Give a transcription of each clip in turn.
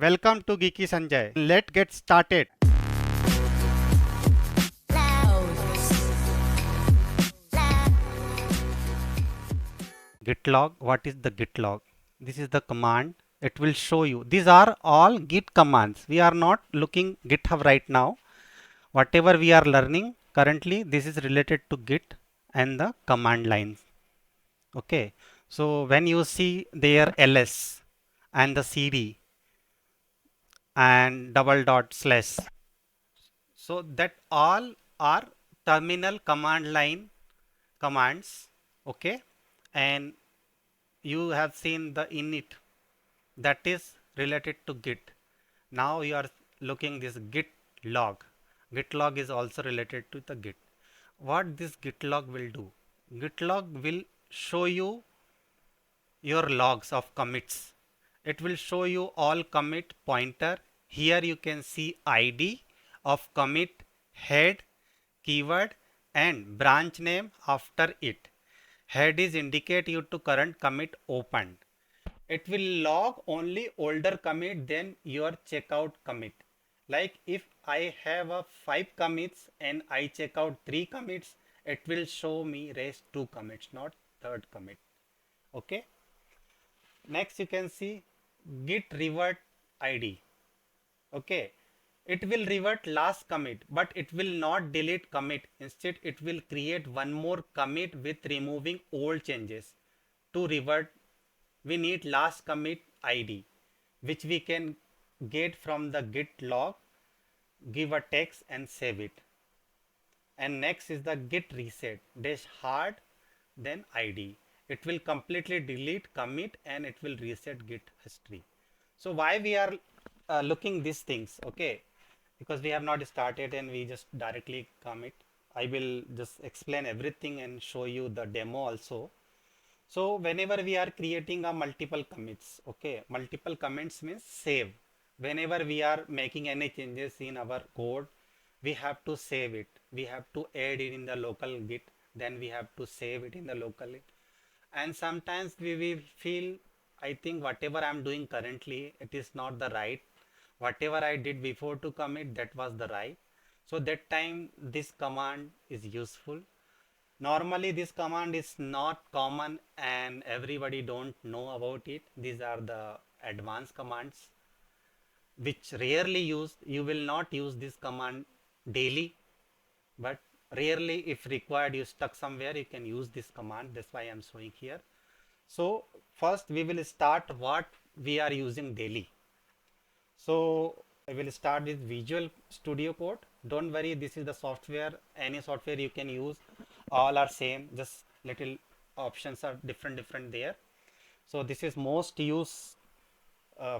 Welcome to Geeky Sanjay. Let's get started. Gitlog. What is the Gitlog? This is the command. It will show you. These are all Git commands. We are not looking GitHub right now. Whatever we are learning currently, this is related to Git and the command lines. Okay. So when you see there ls and the cd and double dot slash, so that all are terminal command line commands. Okay. And you have seen the init that is related to Git. Now you are looking this Git log. Git log is also related to the Git. What this Git log will do? Git log will show you your logs of commits. It will show you all commit pointer. Here you can see ID of commit, head, keyword and branch name after it. Head is indicate you to current commit opened. It will log only older commit than your checkout commit. Like if I have a 5 commits and I check out 3 commits, it will show me rest 2 commits, not third commit. Okay. Next you can see git revert ID. Okay. It will revert last commit, but it will not delete commit. Instead, it will create one more commit with removing old changes. To revert, we need last commit ID, which we can get from the git log, give a text and save it. And next is the git reset dash hard, then ID. It will completely delete commit and it will reset git history. So why we are looking these things? Okay, because we have not started and we just directly commit. I will just explain everything and show you the demo also. So whenever we are creating a multiple commits, okay, multiple commits means save. Whenever we are making any changes in our code, we have to save it. We have to add it in the local Git, then we have to save it in the local Git. And sometimes we will feel, I think whatever I'm doing currently, it is not the right. Whatever I did before to commit, that was the right. So that time this command is useful. Normally this command is not common and everybody don't know about it. These are the advanced commands which rarely used. You will not use this command daily, but rarely if required you stuck somewhere you can use this command. That's why I'm showing here. So first we will start what we are using daily. So I will start with Visual Studio Code. Don't worry, this is the software. Any software you can use. All are same. Just little options are different there. So this is most used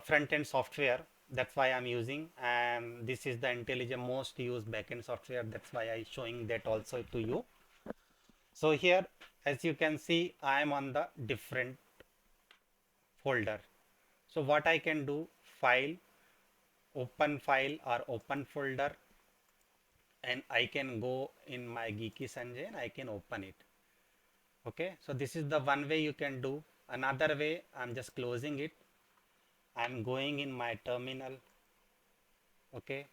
front-end software. That's why I'm using. And this is the IntelliJ most used backend software. That's why I'm showing that also to you. So here, as you can see, I am on the different folder. So what I can do, file, open file or open folder, and I can go in my Geeky Sanjay and I can open it. Okay, so this is the one way you can do. Another way, I'm just closing it. I'm going in my terminal. Okay,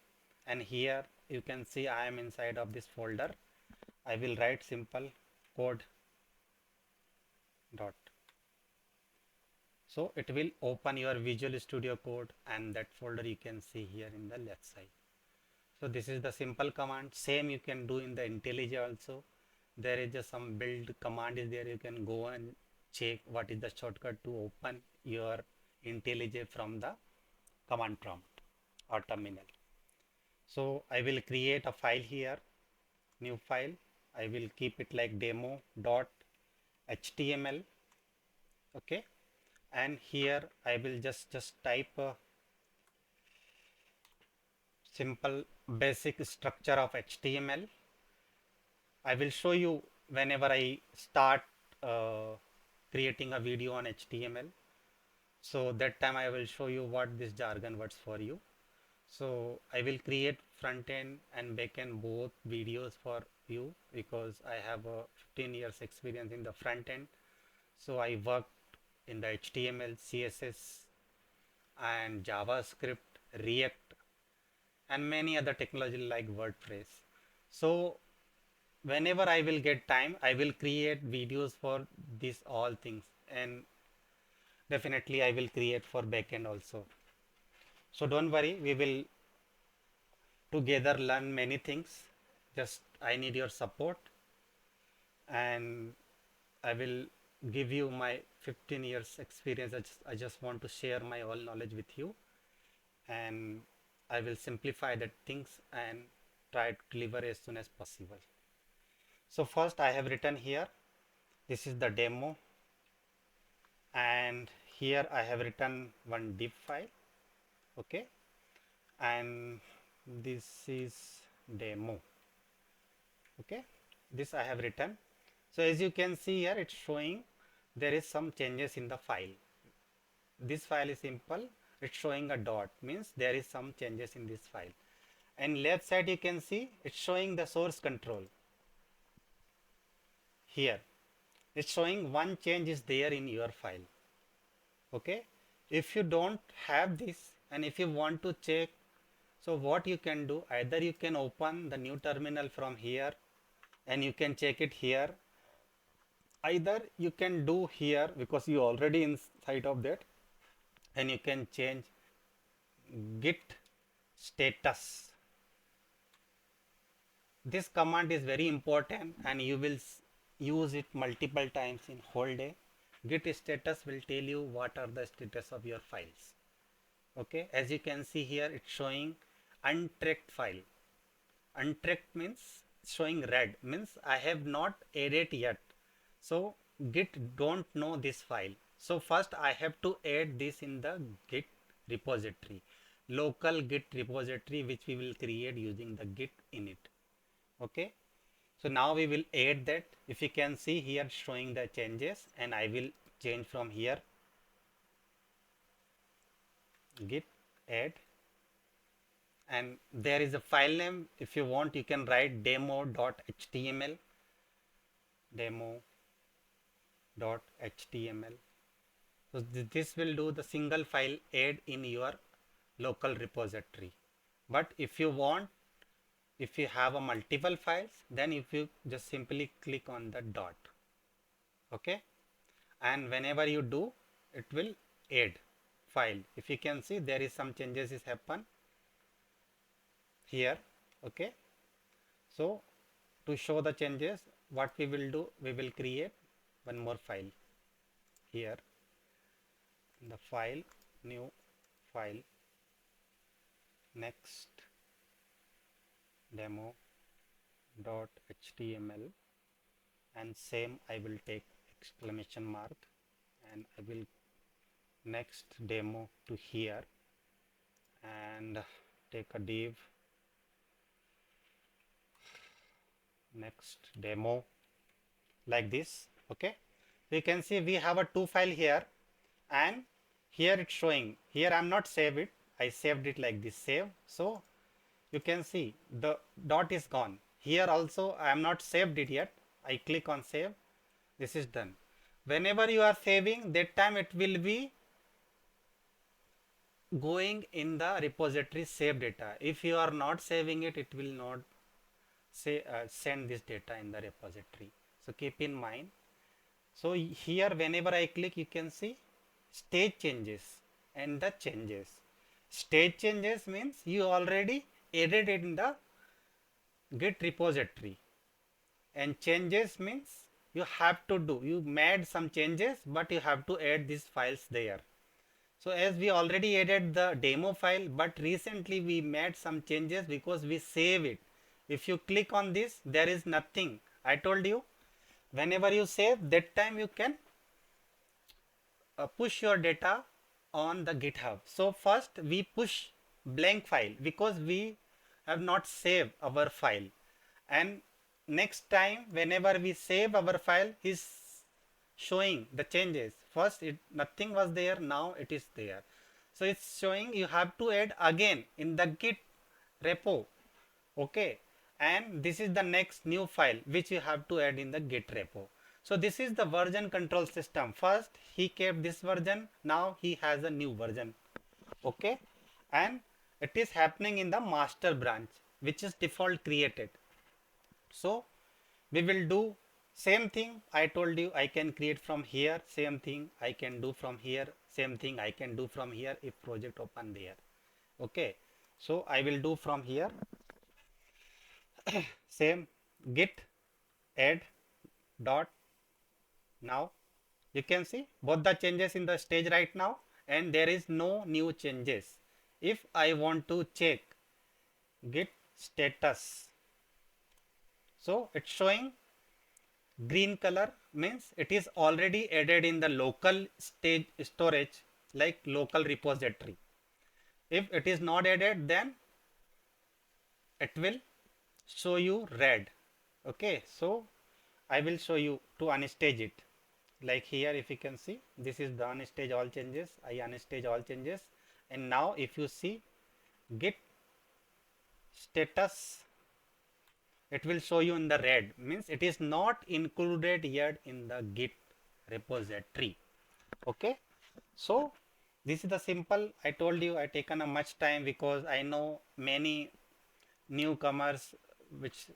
and here you can see I am inside of this folder. I will write simple code dot. So it will open your Visual Studio Code and that folder you can see here in the left side. So this is the simple command. Same you can do in the IntelliJ also. There is just some build command is there. You can go and check what is the shortcut to open your IntelliJ from the command prompt or terminal. So I will create a file here, new file. I will keep it like demo.html. Okay, and here I will just type a simple basic structure of HTML. I will show you whenever I start creating a video on HTML. So that time I will show you what this jargon words for you. So I will create front end and back end both videos for you because I have a 15 years experience in the front end. So I worked in the HTML, CSS and JavaScript, React, and many other technology like WordPress. So whenever I will get time, I will create videos for these all things, and definitely I will create for backend also. So don't worry, we will together learn many things. Just I need your support, and I will give you my 15 years experience. I just want to share my all knowledge with you, and I will simplify the things and try to deliver as soon as possible. So first I have written here, this is the demo, and here I have written one div file, okay, and this is demo, okay, this I have written. So as you can see here, it's showing there is some changes in the file. This file is simple, it's showing a dot, means there is some changes in this file. And left side you can see it's showing the source control. Here it's showing one change is there in your file, okay. If you don't have this, and if you want to check, so what you can do, either you can open the new terminal from here and you can check it here, either you can do here because you already inside of that, and you can change git status. This command is very important and you will use it multiple times in whole day. Git status will tell you what are the status of your files, okay. As you can see here, it's showing untracked file. Untracked means showing red, means I have not added yet. So Git don't know this file. So first I have to add this in the Git repository, local Git repository, which we will create using the Git init. Okay. So now we will add that. If you can see here showing the changes, and I will change from here Git add, and there is a file name. If you want, you can write demo.html, demo.html. So this will do the single file add in your local repository. But if you want, if you have a multiple files, then if you just simply click on the dot, okay, and whenever you do, it will add file. If you can see, there is some changes is happen here, okay. So to show the changes, what we will do, we will create one more file here, the file, new file, next demo.html, and same I will take exclamation mark, and I will next demo to here, and take a div, next demo, like this, okay. So you can see we have a two file here, and here it's showing, here I'm not save it, I saved it like this, save. So you can see the dot is gone. Here also I am not saved it yet. I click on save. This is done. Whenever you are saving, that time it will be going in the repository save data. If you are not saving it, it will not say send this data in the repository. So keep in mind. So here whenever I click, you can see state changes and the changes. State changes means you already added it in the Git repository, and changes means you have to do, you made some changes, but you have to add these files there. So as we already added the demo file, but recently we made some changes because we save it. If you click on this, there is nothing. I told you, whenever you save, that time you can push your data on the GitHub. So first we push blank file because we have not saved our file, and next time whenever we save our file, is showing the changes. First it nothing was there, now it is there. So it's showing you have to add again in the Git repo, okay, and this is the next new file which you have to add in the Git repo. So this is the version control system. First he kept this version, now he has a new version. Okay, and it is happening in the master branch which is default created. So we will do same thing. I told you I can create from here, same thing I can do from here, same thing I can do from here if project open there. Okay, so I will do from here, same git add dot. Now you can see both the changes in the stage right now, and there is no new changes. If I want to check git status, so it's showing green color, means it is already added in the local stage storage, like local repository. If it is not added, then it will show you red. Okay, so I will show you to unstage it. Like here, if you can see, this is the unstage all changes. I unstage all changes, and now if you see git status, it will show you in the red, means it is not included yet in the git repository. Okay, so this is the simple. I told you I taken a much time because I know many newcomers which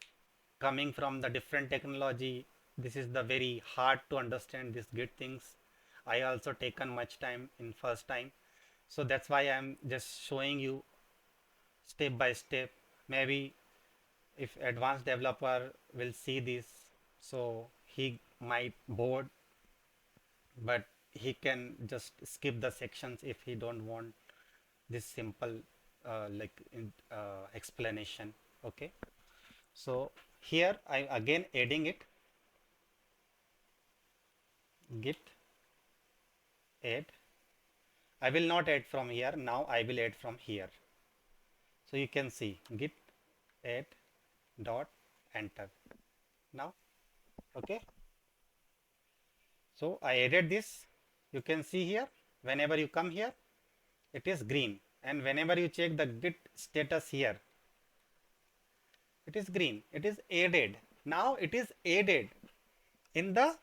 coming from the different technology. This is the very hard to understand this git things. I also taken much time in first time, so that's why I'm just showing you step by step. Maybe if advanced developer will see this, so he might bored, but he can just skip the sections if he don't want this simple explanation. Okay, so here I again adding it, git add. I will not add from here, now I will add from here. So you can see git add dot enter now. Okay, so I added this. You can see here, whenever you come here, it is green, and whenever you check the git status here, it is green. It is added. Now it is added in the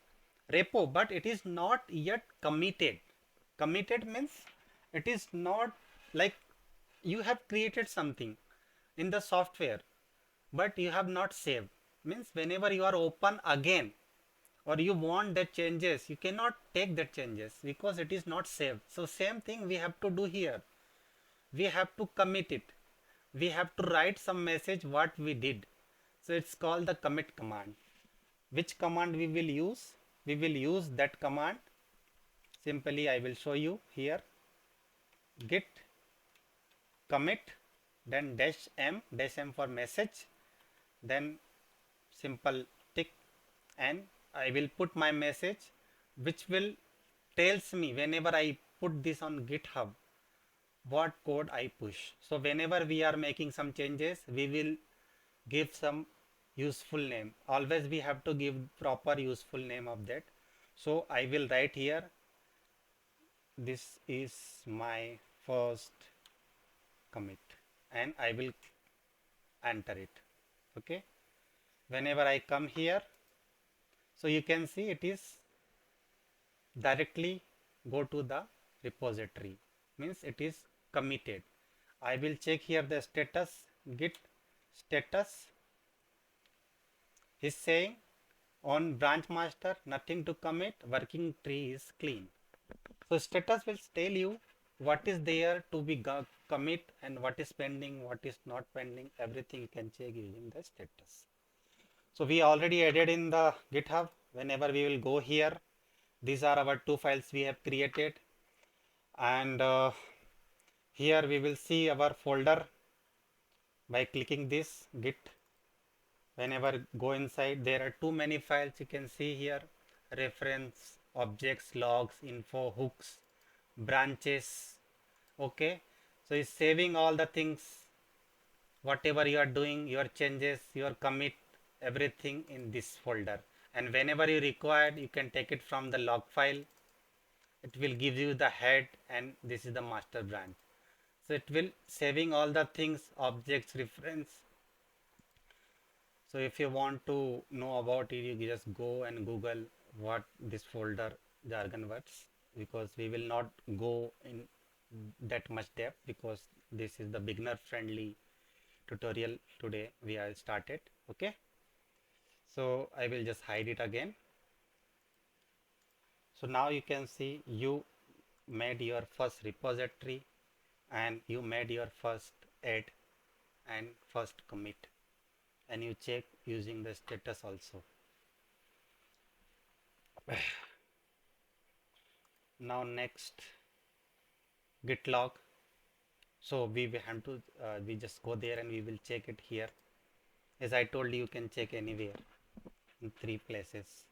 repo, but it is not yet committed. Committed means it is not like you have created something in the software, but you have not saved. Means whenever you are open again, or you want that changes, you cannot take that changes because it is not saved. So same thing we have to do here. We have to commit it. We have to write some message what we did. So it's called the commit command. Which command we will use? We will use that command. Simply I will show you here. Git commit, then dash m for message, then simple tick, and I will put my message which will tells me whenever I put this on GitHub what code I push. So whenever we are making some changes, we will give some useful name. Always we have to give proper useful name of that. So I will write here, this is my first commit, and I will enter it. Okay, whenever I come here, so you can see it is directly go to the repository, means it is committed. I will check here the status, git status is saying on branch master nothing to commit, working tree is clean. So status will tell you what is there to be commit and what is pending, what is not pending, everything you can check using the status. So we already added in the GitHub. Whenever we will go here, these are our two files we have created, and here we will see our folder by clicking this git. Whenever go inside, there are too many files you can see here: reference, objects, logs, info, hooks, branches. Okay, so it's saving all the things, whatever you are doing, your changes, your commit, everything in this folder. And whenever you require, you can take it from the log file. It will give you the head, and this is the master branch. So it will saving all the things, objects, reference. So if you want to know about it, you just go and Google what this folder jargon words, because we will not go in that much depth because this is the beginner friendly tutorial today we have started. Okay, so I will just hide it again. So now you can see you made your first repository and you made your first add and first commit, and you check using the status also. Now next, Git log. So we will have to we just go there and we will check it here. As I told you, you can check anywhere in three places.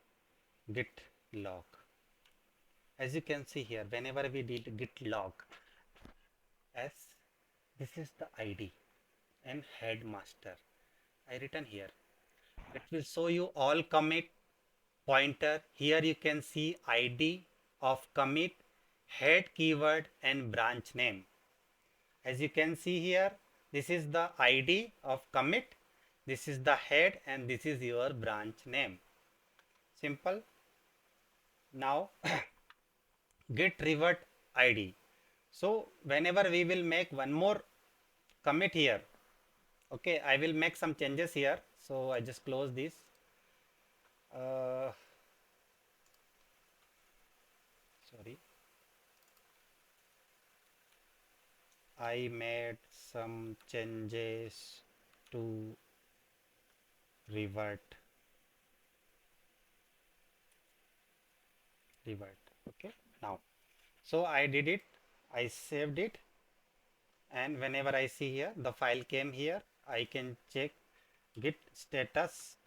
Git log. As you can see here, whenever we did git log, as this is the ID and headmaster, I written here. It will show you all commit pointer. Here you can see ID of commit, head keyword and branch name. As you can see here, this is the ID of commit, this is the head and this is your branch name. Simple. Now git revert ID. So whenever we will make one more commit here, okay, I will make some changes here. So I just close this. Sorry, I made some changes to revert. Okay, now, so I did it, I saved it, and whenever I see here the file came here, I can check git status.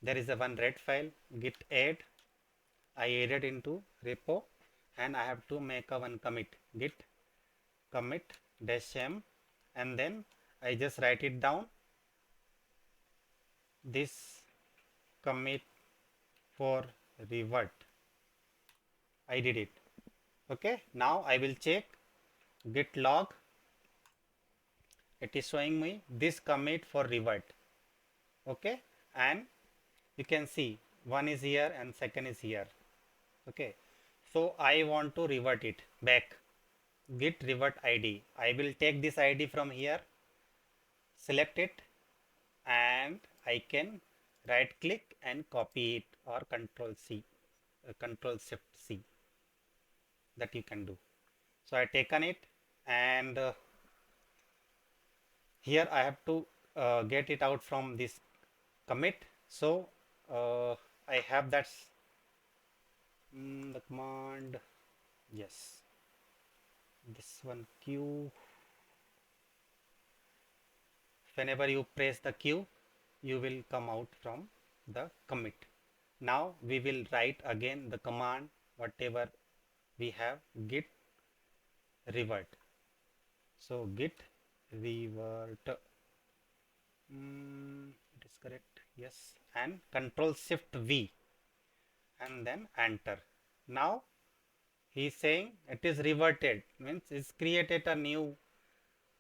There is a one red file, git add. I added into repo and I have to make a one commit, git commit -m, and then I just write it down, this commit for revert. I did it. Okay, now I will check git log. It is showing me this commit for revert. Okay, and you can see one is here and second is here. Okay, so I want to revert it back. Git revert ID. I will take this ID from here, select it, and I can right click and copy it, or control C, control shift C, that you can do. So I taken it, and here I have to get it out from this commit. So I have that the command, yes, this one Q. Whenever you press the Q, you will come out from the commit. Now we will write again the command whatever we have, git revert. So git revert, it is correct, yes, and control shift V and then enter. Now he is saying it is reverted, means it's created a new.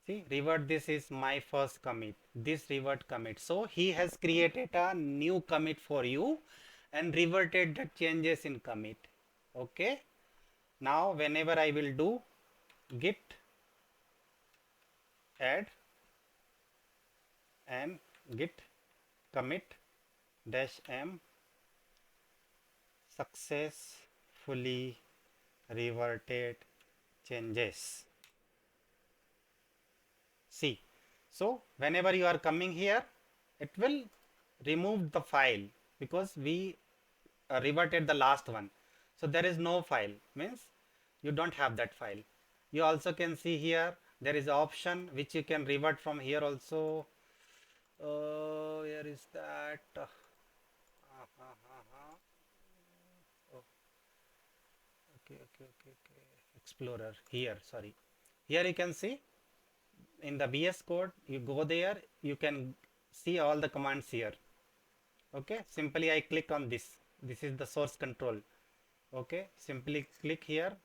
See, revert, this is my first commit, this revert commit. So he has created a new commit for you and reverted the changes in commit. Okay. Now whenever I will do git add and git commit -m successfully reverted changes. See, so whenever you are coming here, it will remove the file because we reverted the last one. So there is no file, means you don't have that file. You also can see here there is option which you can revert from here also. Where is that? Oh, okay. Explorer here, sorry. Here you can see in the VS Code, you go there, you can see all the commands here. Okay, simply I click on this. This is the source control. Okay, simply click here.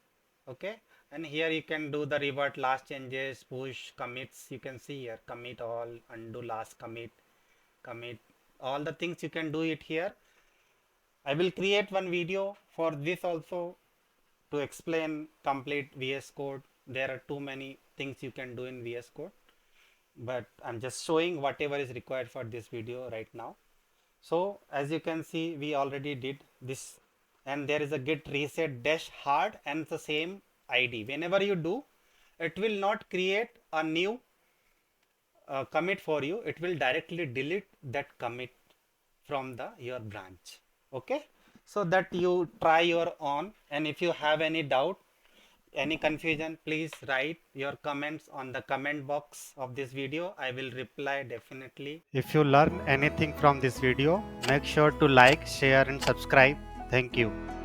Okay, and here you can do the revert, last changes, push, commits. You can see here commit all, undo last commit, commit, all the things you can do it here. I will create one video for this also to explain complete VS Code. there are too many things you can do in VS Code, but I'm just showing whatever is required for this video right now. So as you can see, we already did this, and there is a git reset dash hard and the same ID. Whenever you do, it will not create a new commit for you. It will directly delete that commit from the your branch. Okay, so that you try your own, and if you have any doubt, any confusion, please write your comments on the comment box of this video. I will reply definitely. If you learn anything from this video, make sure to like, share and subscribe. Thank you.